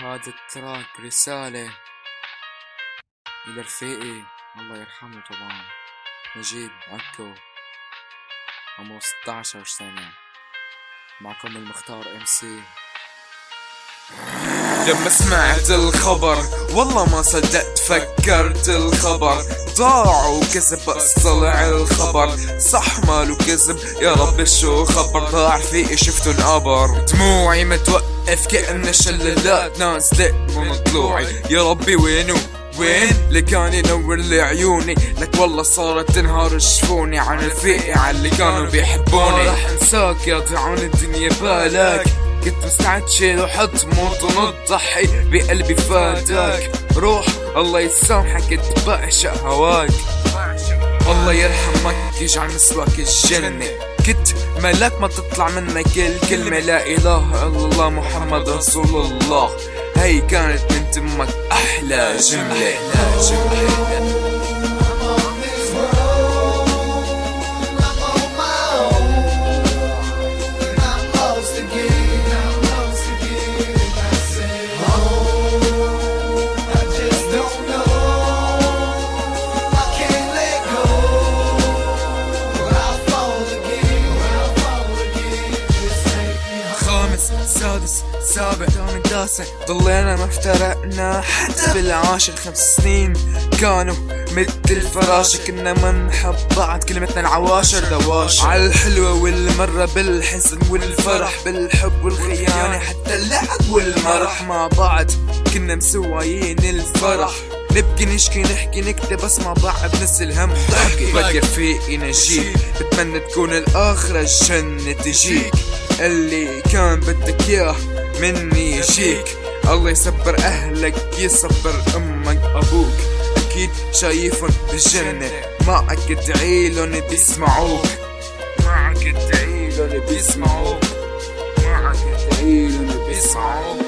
هذا التراك رسالة إلى رفيقي الله يرحمه طبعا، نجيب عكو، عمره 16 سنة. معكم المختار MC. لما سمعت الخبر والله ما صدقت، فكرت الخبر ضاع وكذب، بس طلع الخبر صح ماله كذب. يا رب شو خبر، ضاع فيي شفته انقبر، دموعي ما توقف كأن شلالات نازلة من ضلوعي. يا ربي وين اللي كان ينور لي عيوني، لك والله صارت تنهار شفوني عن رفيقي على اللي كانوا بيحبوني. راح انساك يا ضيعان الدنيا بالك، كنت مستعد شيل وحط موت ونضحي بقلبي فاداك. روح الله يسامحك كنت بعشق هواك، الله يرحمك يجعل مسواك الجنة. كنت ملاك ما تطلع منك الكلمة لا إله إلا الله محمد رسول الله. هي كانت من تمك أحلى جملة. سادس سابع ثامن تاسع ضلينا ما افترقنا حتى بالعاشر. 5 سنين كانوا مثل الفراشة، كنا ما نحب بعض كلمتنا العواشر دواشر. عالحلوة والمرة بالحزن والفرح، بالحب والخيانة حتى اللعب والمرح. مع بعض كنا مسوايين الفرح، نبكي نشكي نحكي نكتب بس مع بعض ننسى الهم ضحكي. بقى فيقي نجيك بتمنى تكون الآخرة الجنة تجيك، اللي كان بدك اياه مني يجيك. الله يصبر اهلك يصبر امك ابوك، اكيد شايفهم بالجنة معك ادعيلن بيسمعوك، معك ادعيلن بيسمعوك، معك ادعيلن بيسمعوك.